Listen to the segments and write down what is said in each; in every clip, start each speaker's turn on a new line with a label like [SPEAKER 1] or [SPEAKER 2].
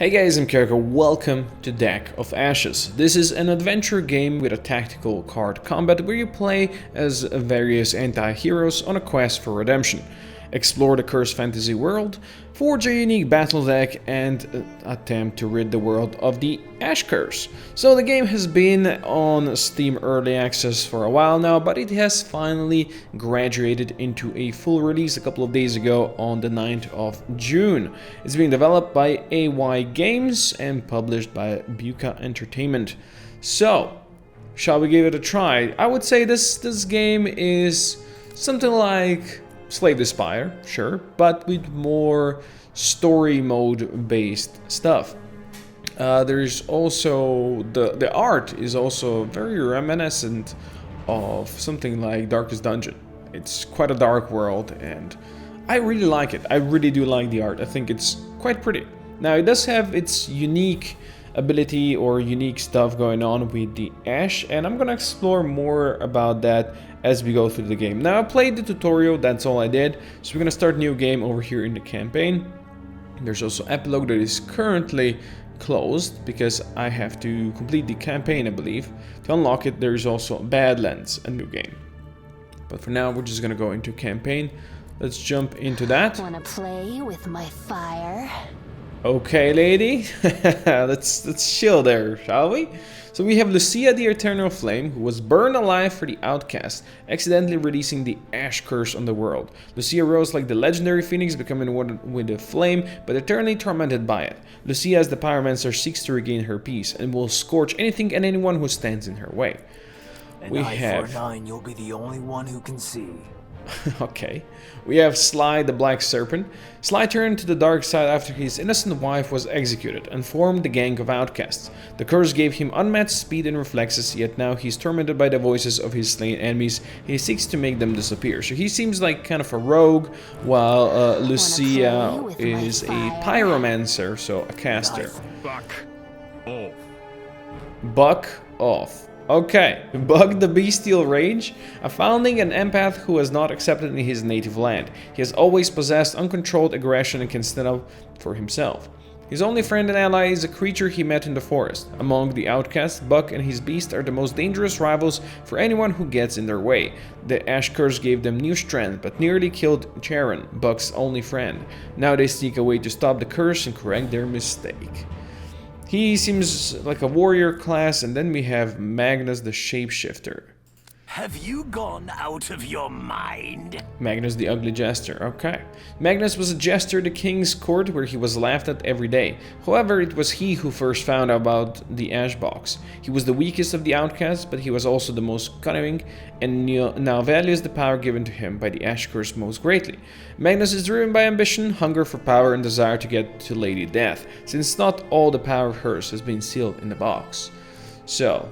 [SPEAKER 1] Hey guys, I'm Kierko. Welcome to Deck of Ashes. This is an adventure game with a tactical card combat where you play as various anti-heroes on a quest for redemption. Explore the cursed fantasy world, forge a unique battle deck, and attempt to rid the world of the Ash Curse. So the game has been on Steam Early Access for a while now, but it has finally graduated into a full release a couple of days ago on the 9th of June. It's being developed by AY Games and published by Buka Entertainment. So, shall we give it a try? I would say this game is something like Slave the Spire, sure, but with more story mode based stuff. There's also the art is also very reminiscent of something like Darkest Dungeon. It's quite a dark world and I really like it. I really do like the art. I think it's quite pretty. Now it does have its unique ability or unique stuff going on with the Ash, and I'm gonna explore more about that as we go through the game. Now I played the tutorial, that's all I did, so we're gonna start a new game over here in the campaign. There's also epilogue that is currently closed because I have to complete the campaign, I believe. To unlock it, there's also Badlands, a new game. But for now, we're just gonna go into campaign. Let's jump into that.
[SPEAKER 2] Wanna play with my fire?
[SPEAKER 1] Okay, lady, let's chill there, shall we? So we have Lucia the Eternal Flame, who was burned alive for the outcast, accidentally releasing the Ash Curse on the world. Lucia rose like the legendary phoenix, becoming one with the flame, but eternally tormented by it. Lucia, as the pyromancer, seeks to regain her peace, and will scorch anything and anyone who stands in her way.
[SPEAKER 3] An eye for an eye, you'll be the only one who can see.
[SPEAKER 1] Okay. We have Sly the Black Serpent. Sly turned to the dark side after his innocent wife was executed and formed the gang of outcasts. The curse gave him unmatched speed and reflexes, yet now he's tormented by the voices of his slain enemies. He seeks to make them disappear. So he seems like kind of a rogue, while Lucia is a pyromancer, so a caster.
[SPEAKER 4] Buck off.
[SPEAKER 1] Buck off. Okay, Bug the Bestial Rage, a foundling and empath who was not accepted in his native land. He has always possessed uncontrolled aggression and can stand up for himself. His only friend and ally is a creature he met in the forest. Among the outcasts, Buck and his beast are the most dangerous rivals for anyone who gets in their way. The Ash Curse gave them new strength, but nearly killed Charon, Buck's only friend. Now they seek a way to stop the curse and correct their mistake. He seems like a warrior class, and then we have Magnus the Shapeshifter.
[SPEAKER 3] Have you gone out of your mind?
[SPEAKER 1] Magnus the Ugly Jester, okay. Magnus was a jester at the king's court where he was laughed at every day. However, it was he who first found out about the ash box. He was the weakest of the outcasts, but he was also the most cunning and now values the power given to him by the Ash Curse most greatly. Magnus is driven by ambition, hunger for power, and desire to get to Lady Death, since not all the power of hers has been sealed in the box. So,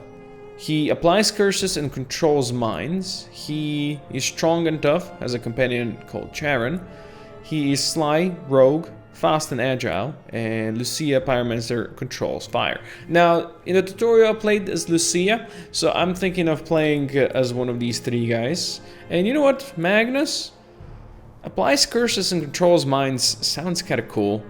[SPEAKER 1] he applies curses and controls minds. He is strong and tough, has a companion called Charon. He is sly, rogue, fast and agile, and Lucia, pyromancer, controls fire. Now, in the tutorial I played as Lucia, so I'm thinking of playing as one of these three guys. And you know what, Magnus applies curses and controls minds sounds kind of cool.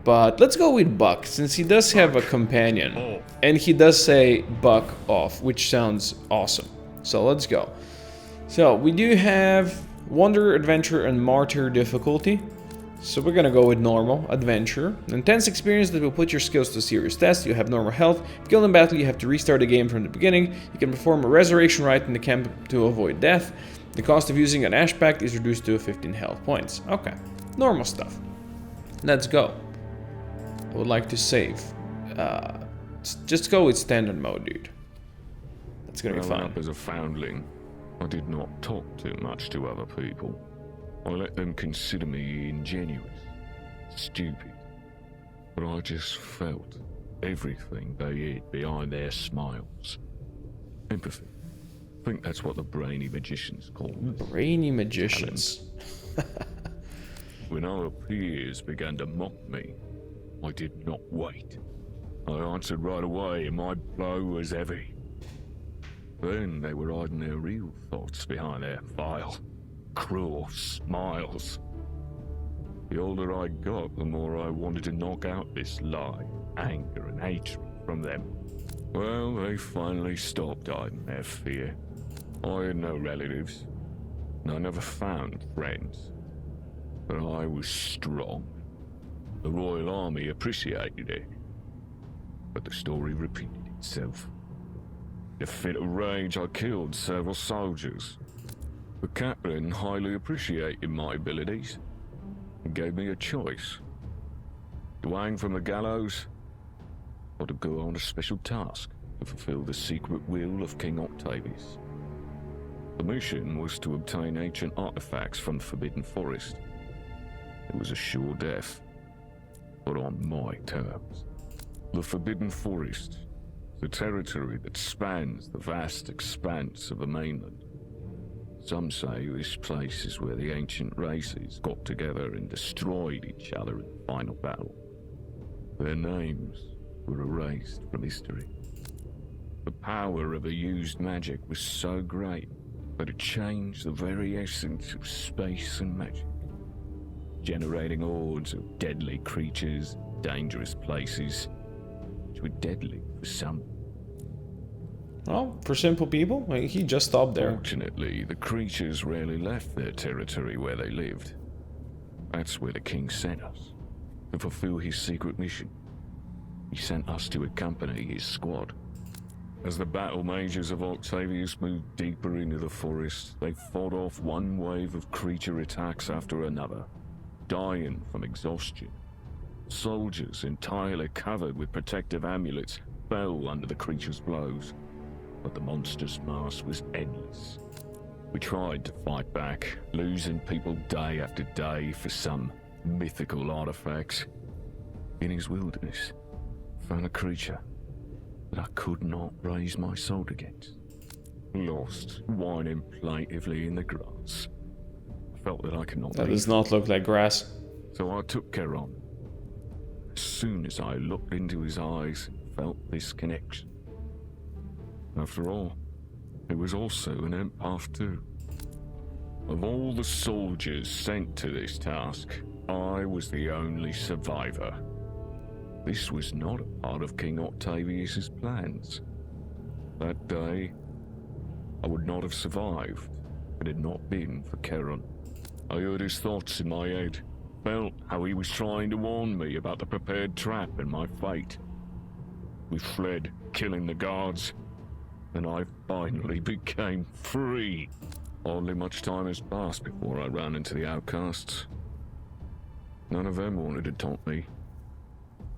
[SPEAKER 1] But let's go with Buck, since he does have a companion. And he does say Buck off, which sounds awesome. So let's go. So we do have Wonder, Adventure, and Martyr difficulty. So we're gonna go with normal, adventure. An intense experience that will put your skills to a serious test. You have normal health. If killed in battle, you have to restart the game from the beginning. You can perform a resurrection rite in the camp to avoid death. The cost of using an Ash Pact is reduced to 15 health points. Okay, normal stuff. Let's go. I would like to save. Just go with standard mode, dude. That's gonna be fine.
[SPEAKER 4] Up as a foundling, I did not talk too much to other people. I let them consider me ingenuous, stupid. But I just felt everything they hid behind their smiles. Empathy. I think that's what the brainy magicians call it.
[SPEAKER 1] Brainy magicians.
[SPEAKER 4] When our peers began to mock me, I did not wait. I answered right away, and my blow was heavy. Then they were hiding their real thoughts behind their vile, cruel smiles. The older I got, the more I wanted to knock out this lie, anger and hatred from them. Well, they finally stopped hiding their fear. I had no relatives, and I never found friends. But I was strong. The Royal Army appreciated it. But the story repeated itself. In a fit of rage, I killed several soldiers. The captain highly appreciated my abilities and gave me a choice: to hang from the gallows or to go on a special task to fulfill the secret will of King Octavius. The mission was to obtain ancient artifacts from the Forbidden Forest. It was a sure death, but on my terms. The Forbidden Forest, the territory that spans the vast expanse of the mainland. Some say this place is where the ancient races got together and destroyed each other in the final battle. Their names were erased from history. The power of the used magic was so great that it changed the very essence of space and magic, generating hordes of deadly creatures, dangerous places, which were deadly for some.
[SPEAKER 1] Well, for simple people, he just stopped there.
[SPEAKER 4] Fortunately, the creatures rarely left their territory where they lived. That's where the king sent us, to fulfill his secret mission. He sent us to accompany his squad. As the battle mages of Octavius moved deeper into the forest, they fought off one wave of creature attacks after another, dying from exhaustion. Soldiers, entirely covered with protective amulets, fell under the creature's blows. But the monster's mass was endless. We tried to fight back, losing people day after day for some mythical artifacts. In his wilderness, I found a creature that I could not raise my sword against. Lost, whining plaintively in the grass. I felt that I could not
[SPEAKER 1] That
[SPEAKER 4] leave.
[SPEAKER 1] does not look like grass.
[SPEAKER 4] So I took Charon. As soon as I looked into his eyes and felt this connection. After all, it was also an empath too. Of all the soldiers sent to this task, I was the only survivor. This was not a part of King Octavius's plans. That day, I would not have survived if it had not been for Charon. I heard his thoughts in my head, felt how he was trying to warn me about the prepared trap and my fate. We fled, killing the guards, and I finally became free. Hardly much time has passed before I ran into the outcasts. None of them wanted to taunt me.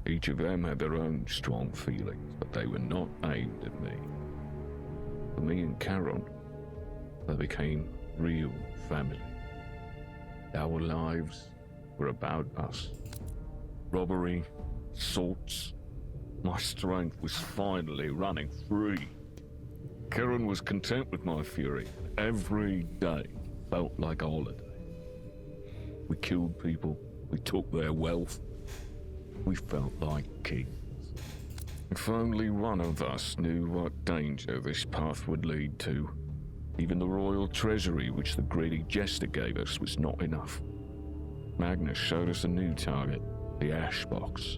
[SPEAKER 4] Each of them had their own strong feelings, but they were not aimed at me. For me and Charon, they became real family. Our lives were about us. Robbery, assaults. My strength was finally running free. Charon was content with my fury. Every day felt like a holiday. We killed people. We took their wealth. We felt like kings. If only one of us knew what danger this path would lead to. Even the royal treasury which the greedy jester gave us was not enough. Magnus showed us a new target, the Ash Box.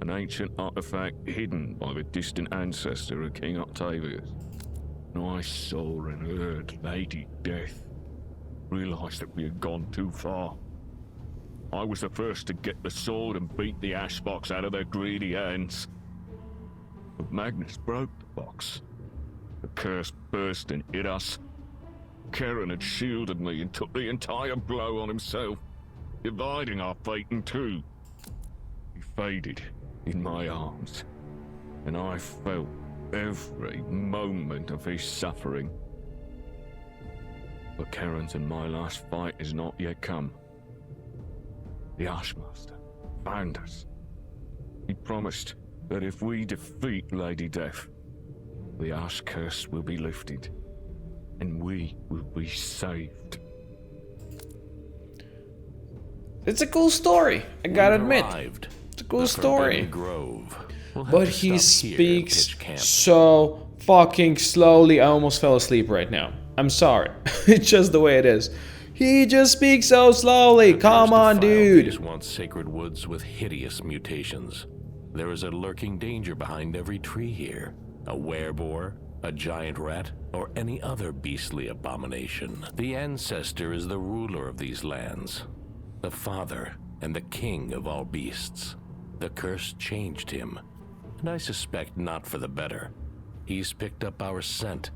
[SPEAKER 4] An ancient artifact hidden by the distant ancestor of King Octavius. And I saw and heard Lady Death. Realized that we had gone too far. I was the first to get the sword and beat the Ash Box out of their greedy hands. But Magnus broke the box. The curse burst and hit us. Charon had shielded me and took the entire blow on himself, dividing our fate in two. He faded in my arms, and I felt every moment of his suffering. But Charon's and my last fight has not yet come. The Archmaster found us. He promised that if we defeat Lady Death, the Ash Curse will be lifted, and we will be saved.
[SPEAKER 1] It's a cool story, I gotta admit. It's a cool story. But he speaks so fucking slowly, I almost fell asleep right now. I'm sorry. It's just the way it is. He just speaks so slowly. Come on, dude.
[SPEAKER 5] These once sacred woods with hideous mutations. There is a lurking danger behind every tree here. A wereboar, a giant rat, or any other beastly abomination. The ancestor is the ruler of these lands, the father and the king of all beasts. The curse changed him, and I suspect not for the better. He's picked up our scent,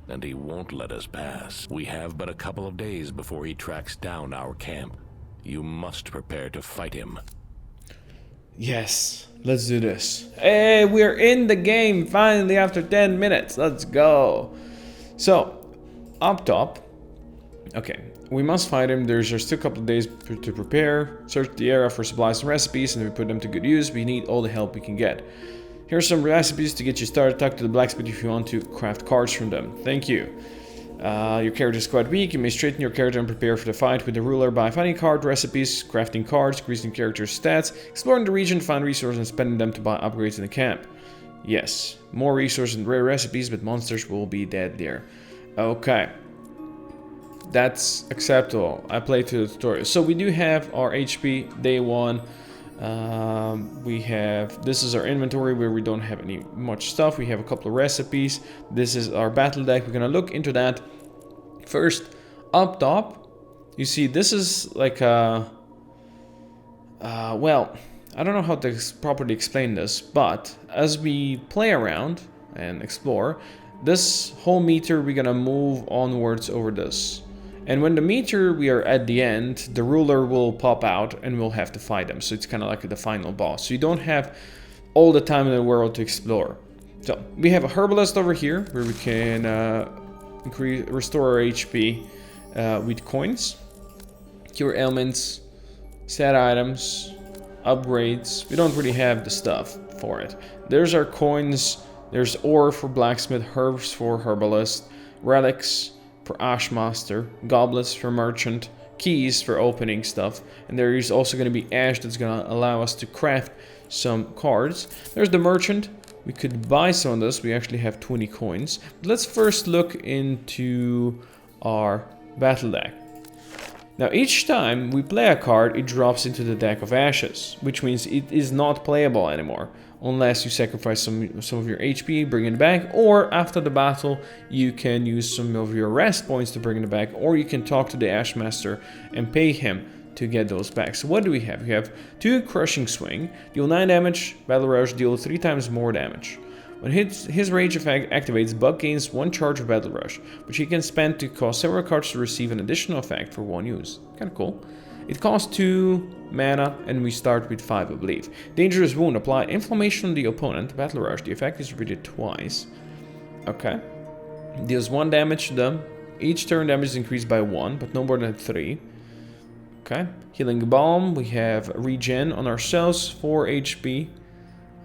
[SPEAKER 5] and he won't let us pass. We have but a couple of days before he tracks down our camp. You must prepare to fight him.
[SPEAKER 1] Yes, let's do this. Hey, we're in the game finally after 10 minutes. Let's go. So, up top. Okay, we must fight him. There's just a couple of days to prepare. Search the area for supplies and recipes, and we put them to good use. We need all the help we can get. Here's some recipes to get you started. Talk to the blacksmith if you want to craft cards from them. Thank you. Your character is quite weak. You may straighten your character and prepare for the fight with the ruler by finding card recipes, crafting cards, increasing character's stats, exploring the region, find resources, and spending them to buy upgrades in the camp. Yes, more resources and rare recipes, but monsters will be deadlier. Okay. That's acceptable. I played through the tutorial. So we do have our HP day 1. This is our inventory where we don't have any much stuff. We have a couple of recipes. This is our battle deck. We're gonna look into that. First, up top, you see this is like a well, I don't know how to properly explain this, but as we play around and explore, this whole meter we're gonna move onwards over this. And when the meter we are at the end, the ruler will pop out and we'll have to fight them. So it's kind of like the final boss. So you don't have all the time in the world to explore. So we have a herbalist over here where we can restore our HP with coins, cure ailments, set items, upgrades. We don't really have the stuff for it. There's our coins. There's ore for blacksmith, herbs for herbalist, relics for Ashmaster, goblets for merchant, keys for opening stuff, and there is also going to be ash that's going to allow us to craft some cards. There's the merchant. We could buy some of this. We actually have 20 coins. But let's first look into our battle deck. Now each time we play a card, it drops into the deck of ashes, which means it is not playable anymore. Unless you sacrifice some of your HP, bring it back, or after the battle, you can use some of your rest points to bring it back, or you can talk to the Ashmaster and pay him to get those back. So what do we have? We have 2 Crushing Swing, deal 9 damage, Battle Rush, deal 3 times more damage. When his rage effect activates, Buck gains 1 charge of Battle Rush, which he can spend to cost several cards to receive an additional effect for 1 use. Kinda cool. It costs 2 mana, and we start with 5, I believe. Dangerous Wound. Apply inflammation on the opponent. Battle Rush. The effect is repeated twice. Okay. Deals 1 damage to them. Each turn damage is increased by 1, but no more than 3. Okay. Healing Balm. We have regen on ourselves, 4 HP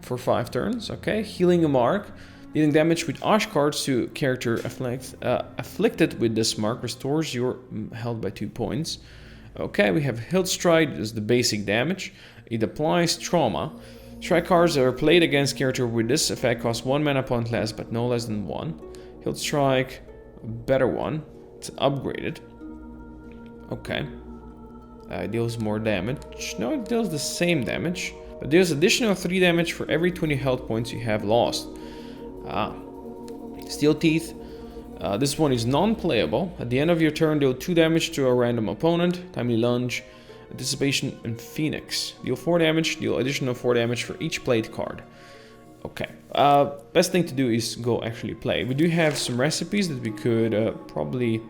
[SPEAKER 1] for 5 turns. Okay. Healing a Mark. Dealing damage with Ash cards to character afflicted with this mark restores your health by 2 points. Okay, we have Hilt Strike, is the basic damage. It applies trauma. Strike cards that are played against character with this effect cost 1 mana point less, but no less than 1. Hilt Strike, a better one. It's upgraded. Okay. It deals more damage. No, it deals the same damage. But deals additional 3 damage for every 20 health points you have lost. Steel Teeth. This one is non-playable. At the end of your turn, deal 2 damage to a random opponent. Timely Lunge, Anticipation, and Phoenix. Deal 4 damage, deal additional 4 damage for each played card. Okay. Best thing to do is go actually play. We do have some recipes that we could probably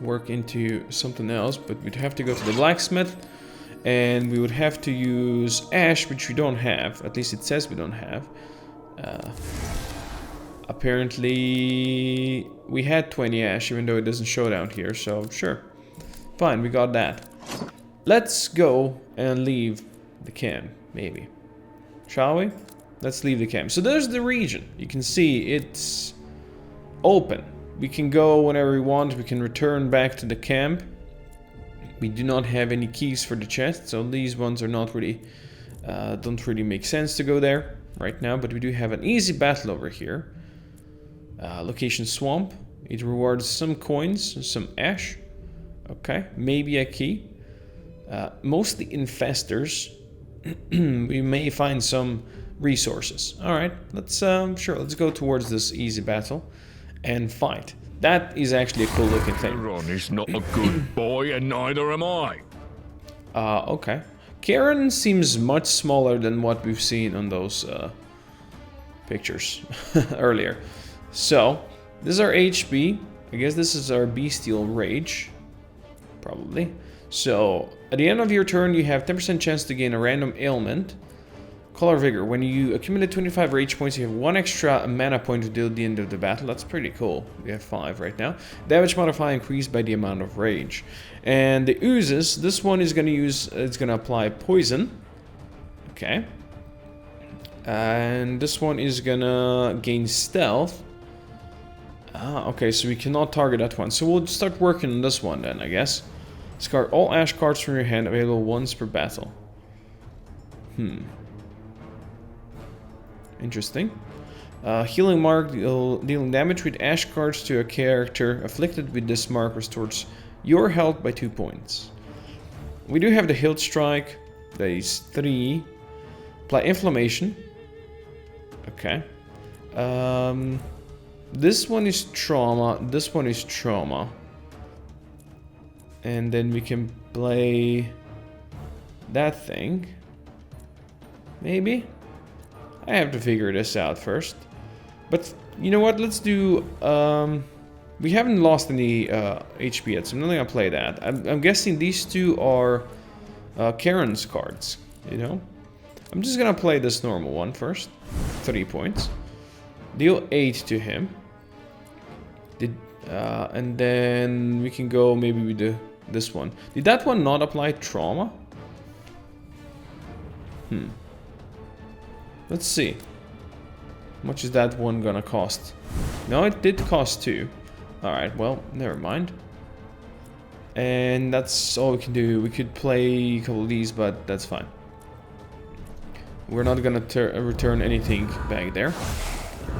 [SPEAKER 1] work into something else, but we'd have to go to the blacksmith, and we would have to use ash, which we don't have. At least it says we don't have. Apparently we had 20 ash, even though it doesn't show down here, so sure. Fine, we got that. Let's go and leave the camp, maybe. Shall we? Let's leave the camp. So there's the region. You can see it's open. We can go whenever we want. We can return back to the camp. We do not have any keys for the chest, so these ones are not really, don't really make sense to go there right now, but we do have an easy battle over here. Location Swamp. It rewards some coins, some ash. Okay, maybe a key. Mostly infestors. We may find some resources. All right, let's sure. Let's go towards this easy battle and fight. That is actually a cool looking thing.
[SPEAKER 4] Ron is not a good boy, and neither am I.
[SPEAKER 1] Okay. Karen seems much smaller than what we've seen on those pictures earlier. So, this is our HP. I guess this is our bestial rage. Probably. So, at the end of your turn, you have 10% chance to gain a random ailment. Color Vigor. When you accumulate 25 rage points, you have 1 extra mana point to deal at the end of the battle. That's pretty cool. We have 5 right now. Damage modifier increased by the amount of rage. And the oozes, this one is going to use, it's going to apply poison. Okay. And this one is going to gain stealth. Okay, so we cannot target that one. So we'll start working on this one then, I guess. Discard all ash cards from your hand, available once per battle. Interesting. Healing Mark, dealing damage with ash cards to a character afflicted with this mark restores your health by 2 points. We do have the Hilt Strike, that is 3. Apply Inflammation. Okay. This one is Trauma, this one is Trauma. And then we can play that thing. Maybe? I have to figure this out first. But you know what? Let's do... we haven't lost any HP yet, so I'm not gonna play that. I'm guessing these two are Karen's cards, you know? I'm just gonna play this normal one first. 3 points. Deal 8 to him. And then we can go maybe with this one. Did that one not apply trauma? Let's see. How much is that one gonna cost? No, it did cost 2. Alright, well, never mind. And that's all we can do. We could play a couple of these, but that's fine. We're not gonna return anything back there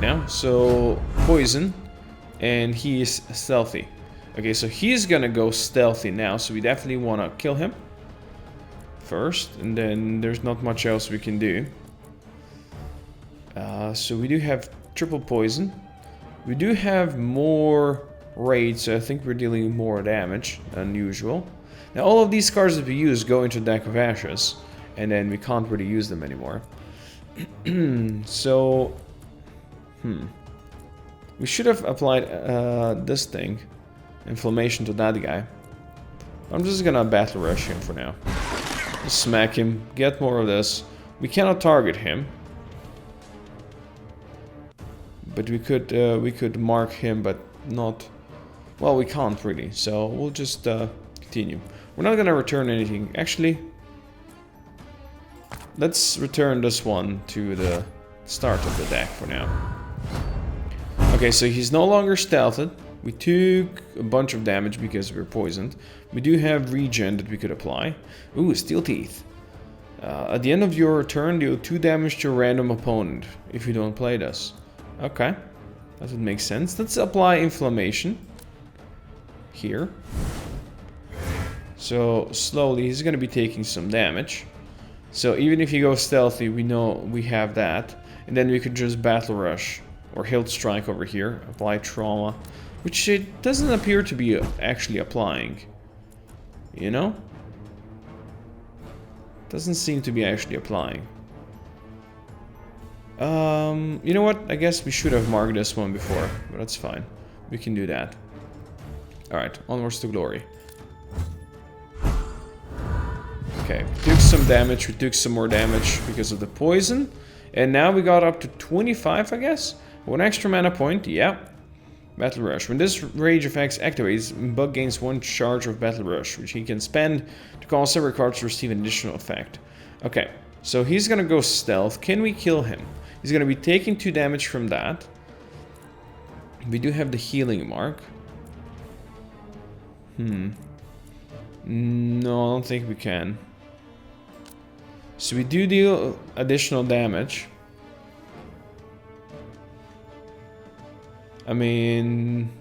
[SPEAKER 1] now. So, poison. And he is stealthy. Okay, so he's gonna go stealthy now, so we definitely want to kill him first, and then there's not much else we can do. So we do have triple poison. We do have more rage, so I think we're dealing more damage than usual. Now all of these cards that we use go into Deck of Ashes, and then we can't really use them anymore. So, we should have applied this thing, Inflammation, to that guy. I'm just gonna Battle Rush him for now. Just smack him, get more of this. We cannot target him. But we could mark him, but not... Well, we can't really, so we'll just continue. We're not gonna return anything. Actually, let's return this one to the start of the deck for now. Okay, so he's no longer stealthed. We took a bunch of damage because we were poisoned. We do have regen that we could apply. Ooh, Steel Teeth. At the end of your turn, deal 2 damage to a random opponent if you don't play this. Okay, that would make sense. Let's apply Inflammation here. So slowly he's going to be taking some damage. So even if you go stealthy, we know we have that. And then we could just Battle Rush or Hilt Strike over here. Apply Trauma, which it doesn't appear to be actually applying. You know? Doesn't seem to be actually applying. You know what? I guess we should have marked this one before, but that's fine. We can do that. Alright, onwards to glory. Okay, we took some damage, we took some more damage because of the poison. And now we got up to 25, I guess? 1 extra mana point, yeah. Battle Rush. When this rage effect activates, Bug gains 1 charge of Battle Rush, which he can spend to cause several cards to receive an additional effect. Okay, so he's gonna go stealth. Can we kill him? He's gonna be taking 2 damage from that. We do have the healing mark. No, I don't think we can. So we do deal additional damage. I mean,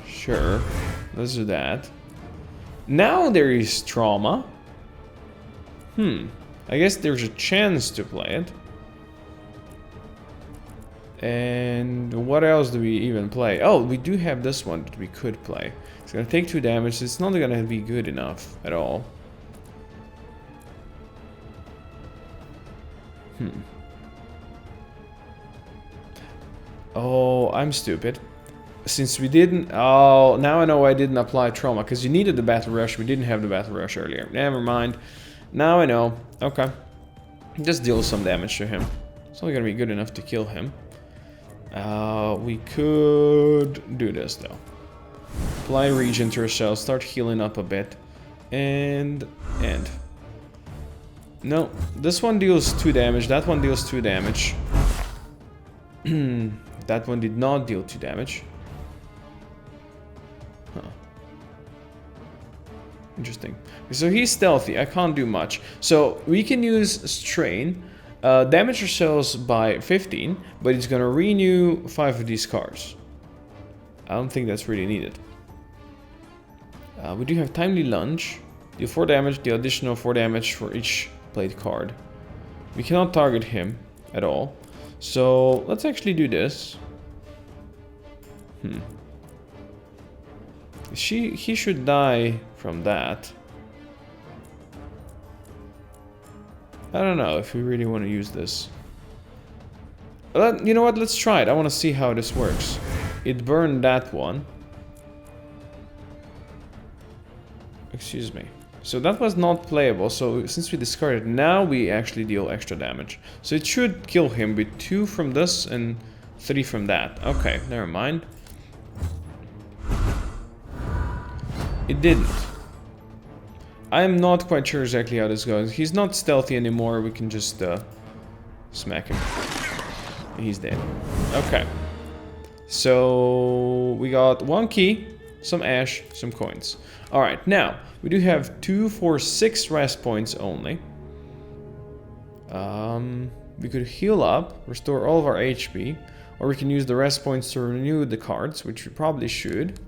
[SPEAKER 1] sure. let's do that. Now there is trauma. I guess there's a chance to play it. And what else do we even play? Oh, we do have this one that we could play. It's gonna take 2 damage. It's not gonna be good enough at all. Oh, I'm stupid. Since we didn't... Oh, now I know why I didn't apply trauma. Because you needed the battle rush. We didn't have the battle rush earlier. Never mind. Now I know. Okay. Just deal some damage to him. It's only gonna be good enough to kill him. We could do this though. Apply regen to ourselves, start healing up a bit, and end. No, this one deals 2 damage, that one deals 2 damage. That one did not deal 2 damage. Huh. Interesting. So he's stealthy, I can't do much. So we can use Strain. Damage ourselves by 15, but it's gonna renew 5 of these cards. I don't think that's really needed. We do have Timely Lunge. Deal 4 damage, deal additional 4 damage for each played card. We cannot target him at all. So let's actually do this. He should die from that. I don't know if we really want to use this. You know what? Let's try it. I want to see how this works. It burned that one. Excuse me. So that was not playable. So since we discarded, now we actually deal extra damage. So it should kill him with 2 from this and 3 from that. Okay, never mind. It didn't. I'm not quite sure exactly how this goes. He's not stealthy anymore. We can just smack him. He's dead. Okay. So we got 1 key, some ash, some coins. Alright, now we do have 2, 4, 6 rest points only. We could heal up, restore all of our HP, or we can use the rest points to renew the cards, which we probably should.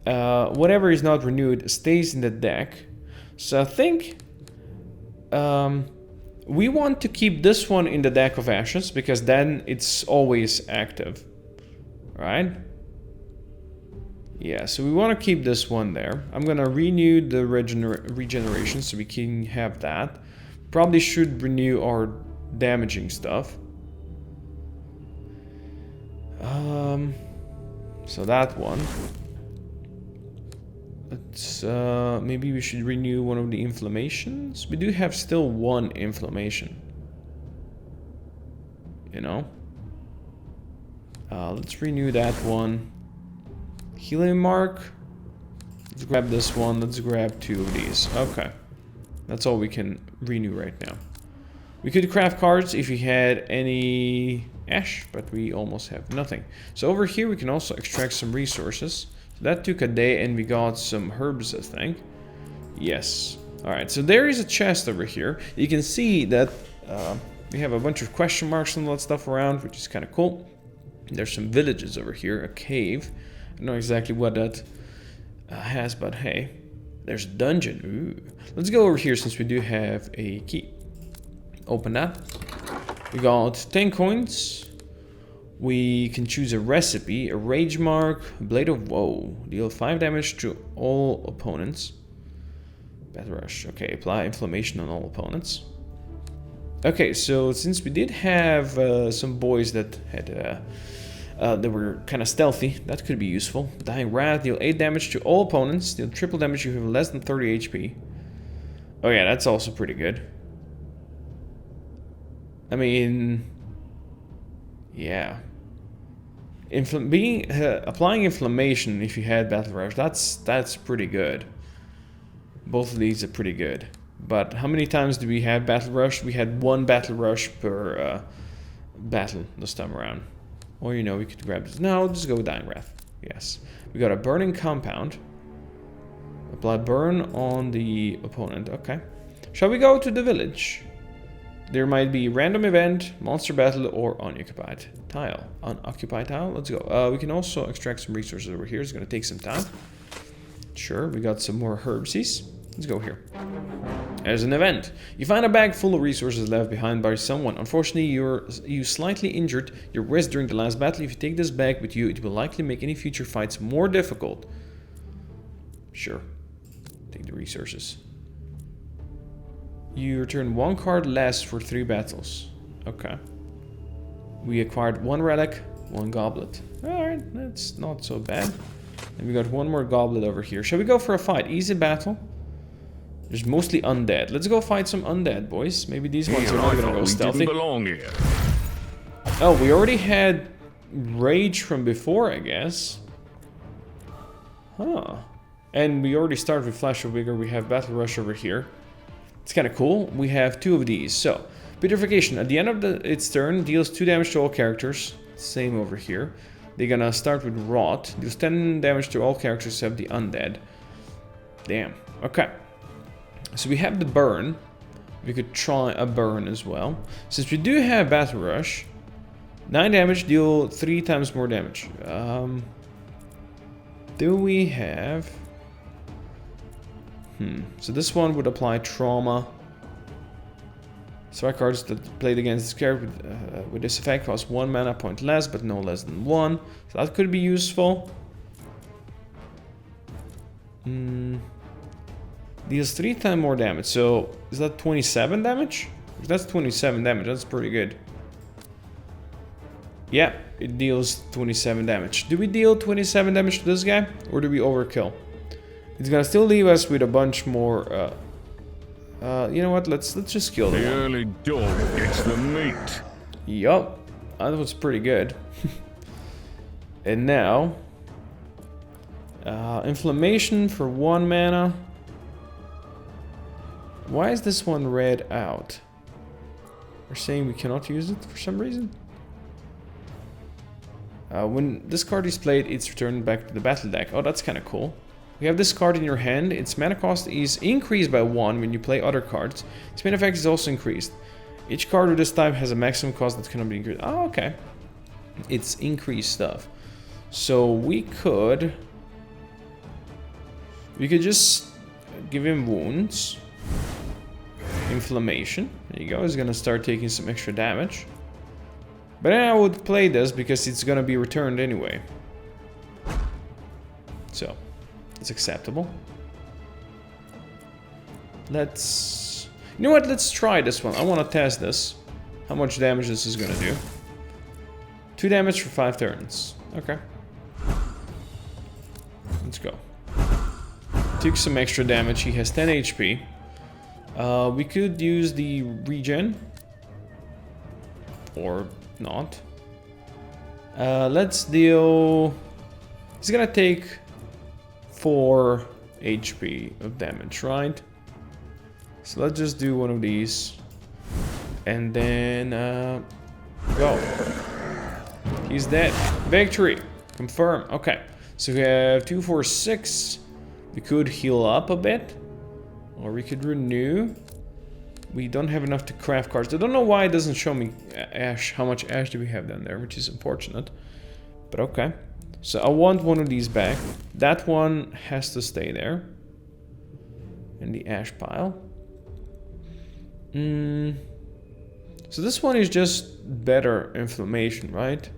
[SPEAKER 1] Whatever is not renewed stays in the deck. So I think we want to keep this one in the deck of ashes because then it's always active, right? Yeah, so we want to keep this one there. I'm gonna renew the regeneration so we can have that. Probably should renew our damaging stuff. So that one. Let's, maybe we should renew one of the inflammations. We do have still 1 inflammation. You know? Let's renew that one. Healing mark. Let's grab this one. Let's grab 2 of these. Okay. That's all we can renew right now. We could craft cards if we had any ash, but we almost have nothing. So over here we can also extract some resources. That took a day and we got some herbs, I think. Yes. Alright, so there is a chest over here. You can see that we have a bunch of question marks and all that stuff around, which is kind of cool. There's some villages over here, a cave. I don't know exactly what that has, but hey. There's a dungeon. Ooh. Let's go over here since we do have a key. Open that. We got 10 coins. We can choose a recipe, a rage mark, blade of woe. Deal 5 damage to all opponents. Battle rush. Okay, apply inflammation on all opponents. Okay, so since we did have some boys that had that were kind of stealthy, that could be useful. Dying Wrath, deal 8 damage to all opponents. Deal triple damage if you have less than 30 HP. Oh yeah, that's also pretty good. I mean, yeah. Applying inflammation if you had battle rush, that's pretty good. Both of these are pretty good. But how many times do we have battle rush? We had 1 battle rush per battle this time around. Or, you know, we could grab this. No, just go with Dying Wrath. Yes. We got a burning compound. Apply burn on the opponent. Okay. Shall we go to the village? There might be random event, monster battle, or unoccupied tile. Unoccupied tile, let's go. We can also extract some resources over here. It's gonna take some time. Sure, we got some more herbsies. Let's go here. There's an event. You find a bag full of resources left behind by someone. Unfortunately, you slightly injured your wrist during the last battle. If you take this bag with you, it will likely make any future fights more difficult. Sure. Take the resources. You return 1 card less for 3 battles. Okay. We acquired 1 relic, 1 goblet. Alright, that's not so bad. And we got 1 more goblet over here. Shall we go for a fight? Easy battle. There's mostly undead. Let's go fight some undead, boys. Maybe these ones are not gonna go stealthy. Oh, we already had rage from before, I guess. Huh. And we already started with Flash of Vigor. We have Battle Rush over here. It's kind of cool. We have 2 of these. So, Petrification. At the end of its turn, deals 2 damage to all characters. Same over here. They're gonna start with Rot. Deals 10 damage to all characters except the undead. Damn. Okay. So we have the burn. We could try a burn as well. Since we do have Battle Rush, 9 damage, deal 3 times more damage. Do we have... So this one would apply trauma. Strike cards that played against this character with this effect cost 1 mana point less, but no less than 1. So that could be useful. Deals 3 times more damage. So is that 27 damage? If that's 27 damage, that's pretty good. Yeah, it deals 27 damage. Do we deal 27 damage to this guy, or do we overkill? It's gonna still leave us with a bunch more. You know what? Let's just kill the one.
[SPEAKER 4] early dog gets the meat.
[SPEAKER 1] Yup, that was pretty good. And now, inflammation for 1 mana. Why is this one red out? They're saying we cannot use it for some reason. When this card is played, it's returned back to the battle deck. Oh, that's kind of cool. You have this card in your hand. Its mana cost is increased by 1 when you play other cards. Its mana effect is also increased. Each card with this type has a maximum cost that cannot be increased. Oh, okay. It's increased stuff. So we could just give him wounds. Inflammation. There you go. He's gonna start taking some extra damage. But then I would play this because it's gonna be returned anyway. So, it's acceptable. Let's... You know what? Let's try this one. I want to test this. How much damage this is gonna do. 2 damage for 5 turns. Okay. Let's go. Took some extra damage. He has 10 HP. We could use the regen. Or not. Let's deal... He's gonna take 4 HP of damage, right? So let's just do one of these. And then... go. He's dead. Victory. Confirm. Okay. So we have 2, 4, 6. We could heal up a bit. Or we could renew. We don't have enough to craft cards. I don't know why it doesn't show me ash. How much ash do we have down there, which is unfortunate. But okay. So I want one of these back. That one has to stay there. In the ash pile. So this one is just better inflammation, right?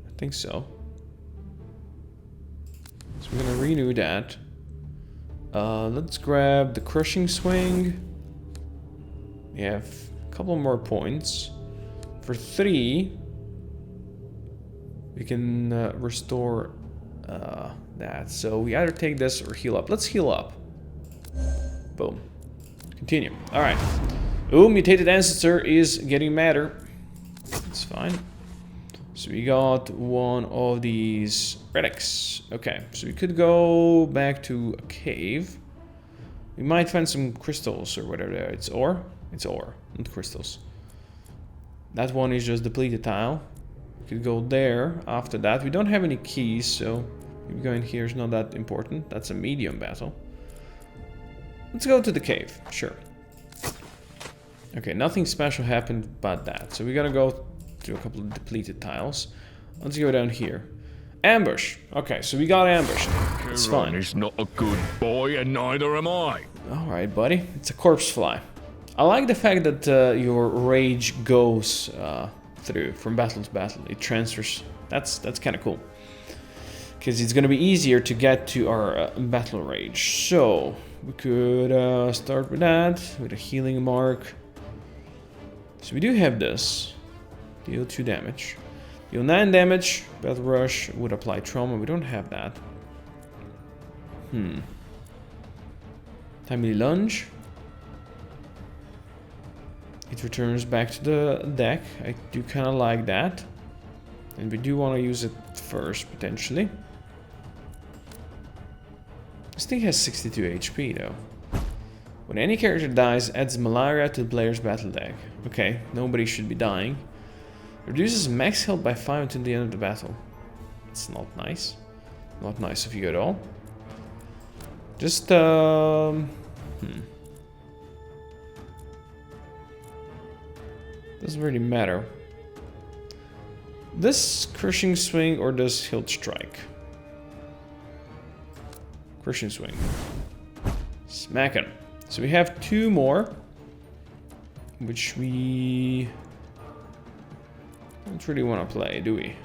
[SPEAKER 1] I think so. So we're gonna renew that. Let's grab the crushing swing. We have a couple more points. For 3, we can restore that. So we either take this or heal up. Let's heal up. Boom. Continue. Alright. Ooh, mutated ancestor is getting madder. That's fine. So we got one of these relics. Okay, so we could go back to a cave. We might find some crystals or whatever there. It's ore? It's ore, not crystals. That one is just depleted tile. We could go there after that. We don't have any keys, so maybe going here is not that important. That's a medium battle. Let's go to the cave, sure. Okay, nothing special happened about that. So we gotta go to a couple of depleted tiles. Let's go down here. Ambush. Okay, so we got ambushed. It's fine.
[SPEAKER 4] He's not a good boy, and neither am I.
[SPEAKER 1] Alright, buddy. It's a corpse fly. I like the fact that your rage goes through from battle to battle. It transfers. That's kind of cool. Because it's going to be easier to get to our battle rage. So, we could start with that, with a healing mark. So we do have this. Deal 2 damage. Deal 9 damage. Battle rush would apply trauma. We don't have that. Timely lunge. It returns back to the deck. I do kind of like that. And we do want to use it first, potentially. This thing has 62 HP, though. When any character dies, adds malaria to the player's battle deck. Okay, nobody should be dying. Reduces max health by 5 until the end of the battle. It's not nice. Not nice of you at all. Just, Doesn't really matter. This crushing swing or this hilt strike? Crushing swing. Smacking. So we have 2 more, which we don't really want to play, do we?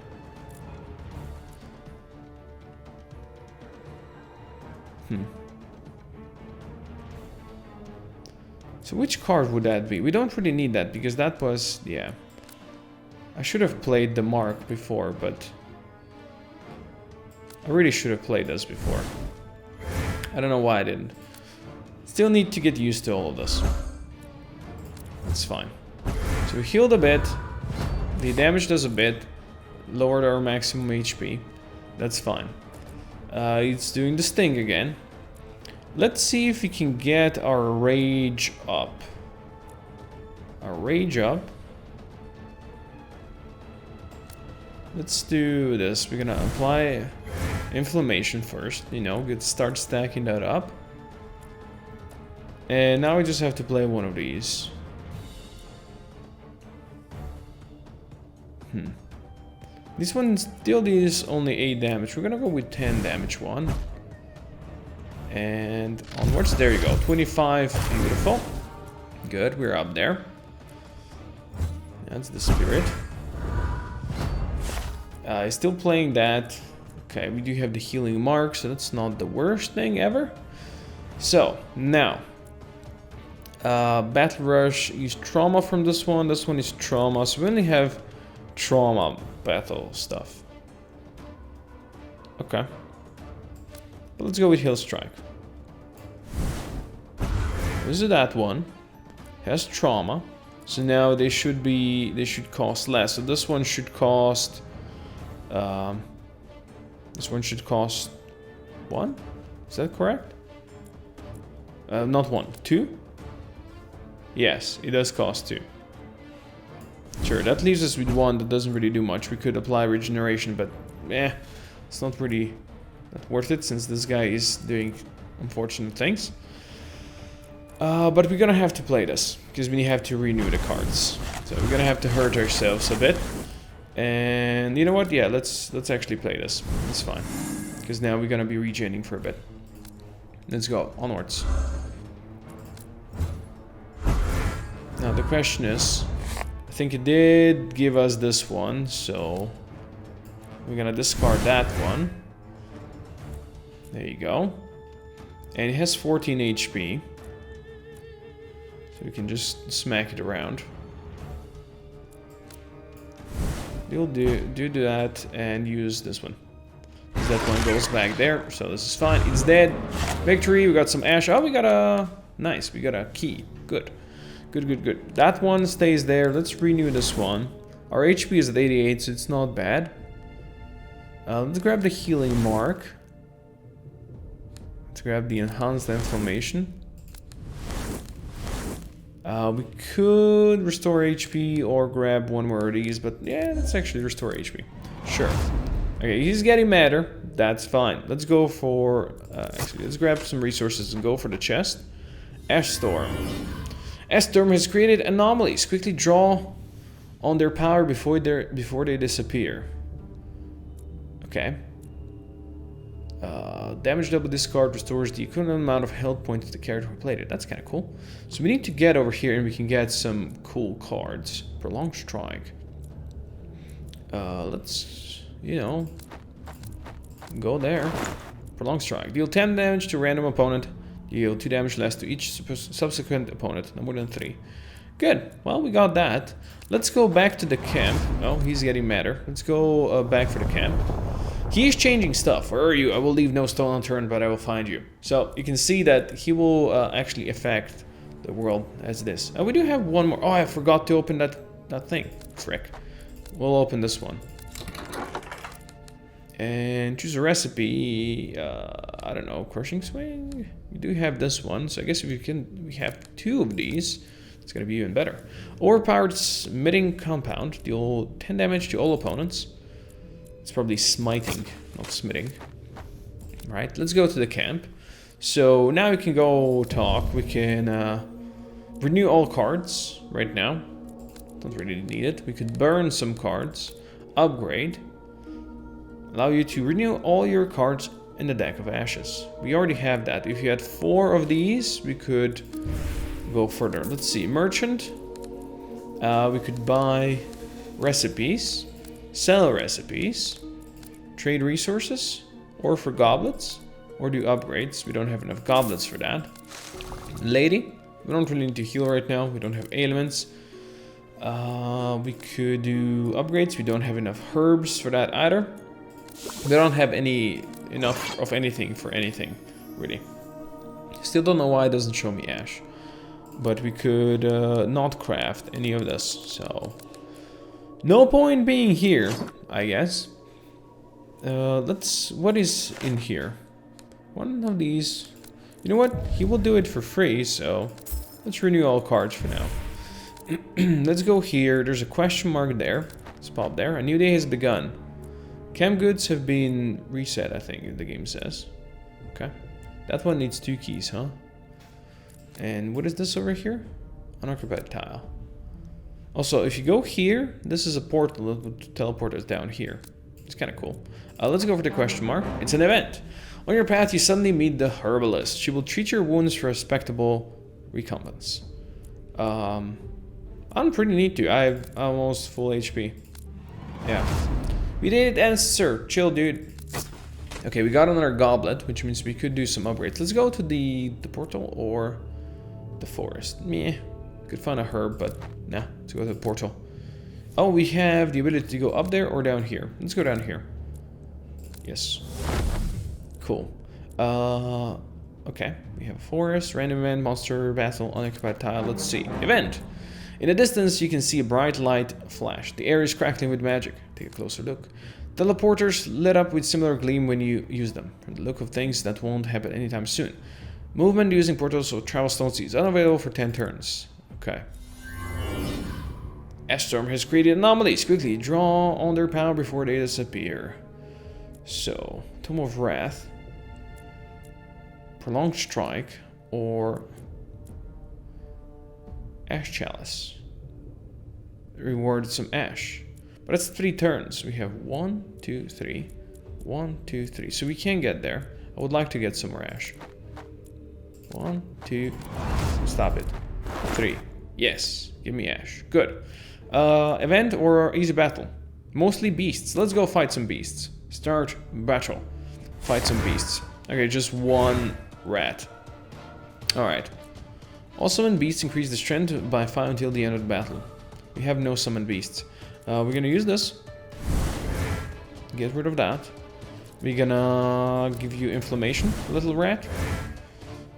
[SPEAKER 1] So which card would that be? We don't really need that because that was, yeah. I should have played the mark before, but I really should have played this before. I don't know why I didn't. Still need to get used to all of this. It's fine. So we healed a bit. The damage does a bit. Lowered our maximum HP. That's fine. It's doing the sting again. Let's see if we can get our rage up. Our rage up. Let's do this. We're gonna apply inflammation first, you know, start stacking that up. And now we just have to play one of these. This one still deals only 8 damage. We're gonna go with 10 damage one. And onwards, there you go, 25, beautiful. Good, we're up there. That's the spirit. Still playing that. Okay, we do have the healing mark, so that's not the worst thing ever. So, now. Battle Rush, use trauma from this one. This one is trauma, so we only have trauma battle stuff. Okay. But let's go with Hill Strike. This is that one. Has trauma. So now they should cost less. So this one should cost this one should cost 1? Is that correct? Not 1, 2? Yes, it does cost 2. Sure, that leaves us with 1 that doesn't really do much. We could apply regeneration, but it's not really that worth it since this guy is doing unfortunate things. But we're gonna have to play this because we have to renew the cards. So we're gonna have to hurt ourselves a bit. And you know what? Yeah, let's actually play this. It's fine. Because now we're gonna be regening for a bit. Let's go, onwards. Now the question is, I think it did give us this one, so we're gonna discard that one. There you go. And it has 14 HP. So we can just smack it around. We'll do that and use this one. That one goes back there, so this is fine. It's dead. Victory, we got some ash. Oh, we got a... Nice, we got a key. Good. Good. That one stays there. Let's renew this one. Our HP is at 88, so it's not bad. Let's grab the healing mark. Let's grab the enhanced inflammation. We could restore HP or grab one more of these, but yeah, let's actually restore HP. Sure. Okay, he's getting madder. That's fine. Let's go for... actually, let's grab some resources and go for the chest. Ash Storm. S-Storm has created anomalies. Quickly draw on their power before they disappear. Okay. Damage double discard restores the equivalent amount of health points to the character who played it. That's kind of cool. So we need to get over here and we can get some cool cards. Prolonged Strike. Let's, you know, go there. Prolonged Strike. Deal 10 damage to random opponent. Deal 2 damage less to each subsequent opponent. No more than 3. Good. Well, we got that. Let's go back to the camp. Oh, he's getting madder. Let's go back for the camp. He's changing stuff. Where are you? I will leave no stone unturned, but I will find you. So you can see that he will actually affect the world as this. We do have one more. Oh, I forgot to open that thing. Frick. We'll open this one. And choose a recipe. I don't know, Crushing Swing. We do have this one, so I guess if we have 2 of these, it's gonna be even better. Overpowered Smiting Compound. Deal 10 damage to all opponents. It's probably smiting, not smitting. Right, let's go to the camp. So now we can go talk. We can renew all cards right now. Don't really need it. We could burn some cards. Upgrade. Allow you to renew all your cards in the deck of ashes. We already have that. If you had 4 of these, we could go further. Let's see. Merchant. We could buy recipes. Sell recipes, trade resources, or for goblets, or do upgrades. We don't have enough goblets for that. Lady, we don't really need to heal right now. We don't have ailments. We could do upgrades. We don't have enough herbs for that either. We don't have enough of anything for anything, really. Still don't know why it doesn't show me ash. But we could not craft any of this, so... No point being here, I guess. What is in here? One of these. You know what? He will do it for free, so let's renew all cards for now. Let's go here. There's a question mark there. Let's pop there. A new day has begun. Camp goods have been reset, I think the game says. Okay. That one needs 2 keys, huh? And what is this over here? Unoccupied tile. Also, if you go here, this is a portal that would teleport us down here. It's kind of cool. Let's go for the question mark. It's an event. On your path, you suddenly meet the herbalist. She will treat your wounds for a respectable recompense. I'm pretty neat too. I have almost full HP. Yeah. We did it, answer. Chill, dude. Okay, we got another goblet, which means we could do some upgrades. Let's go to the portal or the forest. Meh. Could find a herb, but nah, let's go to the portal. Oh, we have the ability to go up there or down here. Let's go down here. Yes. Cool. Okay. We have a forest, random event, monster, battle, unoccupied tile. Let's see. Event. In the distance, you can see a bright light flash. The air is crackling with magic. Take a closer look. Teleporters lit up with similar gleam when you use them. From the look of things, that won't happen anytime soon. Movement using portals or travel stone is unavailable for 10 turns. Okay. S-Storm has created anomalies. Quickly draw on their power before they disappear. So, Tomb of Wrath, Prolonged Strike, or Ash Chalice. Reward some ash. But that's 3 turns. We have 1, 2, 3. 1, 2, 3. So we can get there. I would like to get some more ash. 1, 2. Stop it. 3. Yes. Give me ash. Good. Event or easy battle? Mostly beasts. Let's go fight some beasts. Start battle. Fight some beasts. Okay, just 1 rat. Alright. All summoned beasts increase the strength by 5 until the end of the battle. We have no summoned beasts. We're gonna use this. Get rid of that. We're gonna give you inflammation, little rat.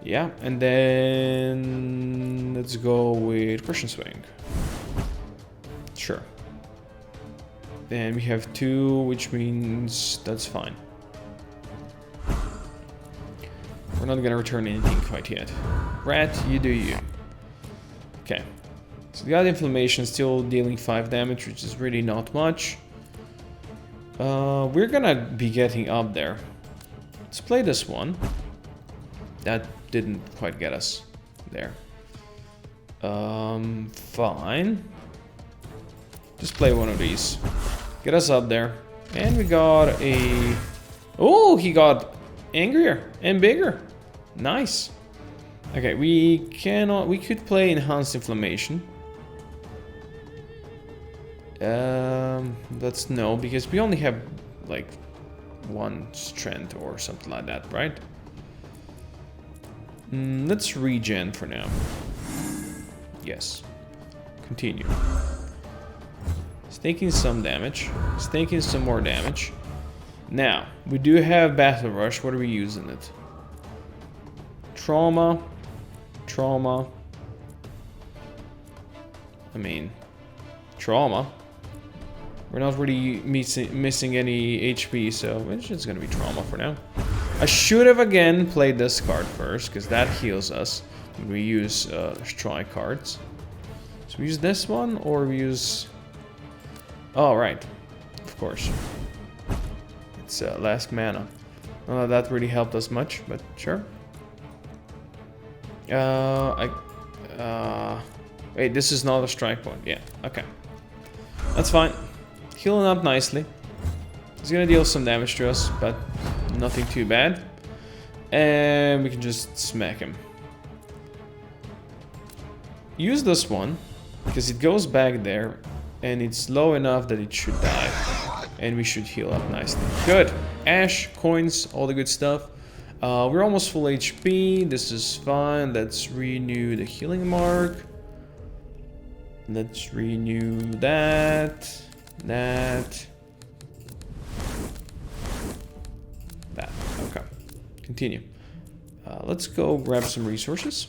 [SPEAKER 1] Yeah, and then let's go with Crushing Swing. Sure. Then we have 2, which means that's fine. We're not gonna return anything quite yet. Rat, you do you. Okay. So we got inflammation, still dealing 5 damage, which is really not much. We're gonna be getting up there. Let's play this one. That didn't quite get us there. Fine. Just play one of these. Get us up there. And we got a... Oh, he got angrier and bigger. Nice. Okay, we could play Enhanced Inflammation. That's no, because we only have like 1 strength or something like that, right? Let's regen for now. Yes. Continue. It's taking some damage. It's taking some more damage. Now, we do have Battle Rush. What are we using it? Trauma. Trauma. I mean, trauma. We're not really missing any HP, so it's just gonna be trauma for now. I should have again played this card first, because that heals us when we use strike cards. So we use this one, or we use... Oh, right. Of course. It's last mana. That really helped us much, but sure. Wait, this is not a strike point. Yeah, okay. That's fine. Healing up nicely. He's gonna deal some damage to us, but nothing too bad. And we can just smack him. Use this one, because it goes back there, and it's low enough that it should die. And we should heal up nicely. Good. Ash, coins, all the good stuff. We're almost full HP. This is fine. Let's renew the healing mark. Let's renew that. That. Okay. Continue. Let's go grab some resources.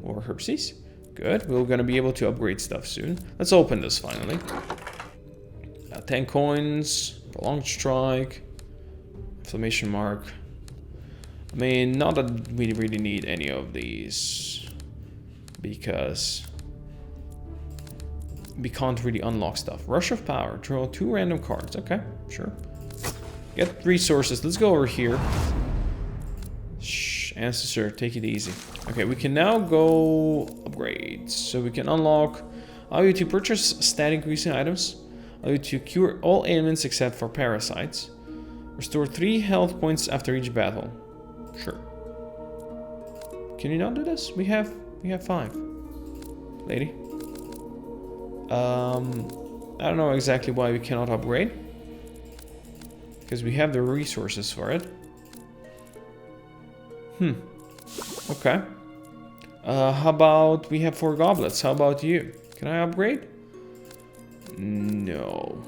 [SPEAKER 1] Or herbsies. Good. We're gonna be able to upgrade stuff soon. Let's open this finally. 10 coins. Prolonged strike. Inflammation mark. I mean, not that we really need any of these. Because we can't really unlock stuff. Rush of Power. Draw 2 random cards. Okay, sure. Get resources. Let's go over here. Shh, Ancestor, take it easy. Okay, we can now go upgrades. So we can unlock. Allow you to purchase stat increasing items. Allow you to cure all ailments except for parasites. Restore 3 health points after each battle. Sure. Can you not do this? We have 5. Lady. I don't know exactly why we cannot upgrade. Because we have the resources for it. Okay. How about we have 4 goblets? How about you? Can I upgrade? No.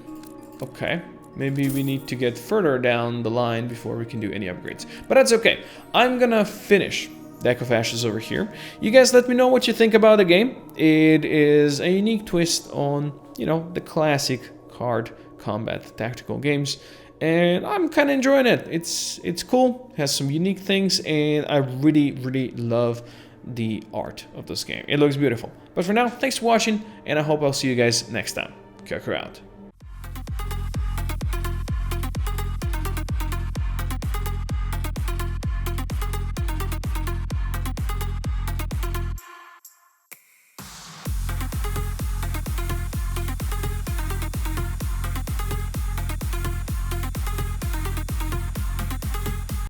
[SPEAKER 1] Okay. Maybe we need to get further down the line before we can do any upgrades. But that's okay. I'm gonna finish Deck of Ashes over here. You guys let me know what you think about the game. It is a unique twist on, you know, the classic card combat tactical games. And I'm kind of enjoying it. It's cool. It has some unique things. And I really, really love the art of this game. It looks beautiful. But for now, thanks for watching. And I hope I'll see you guys next time. Koko out.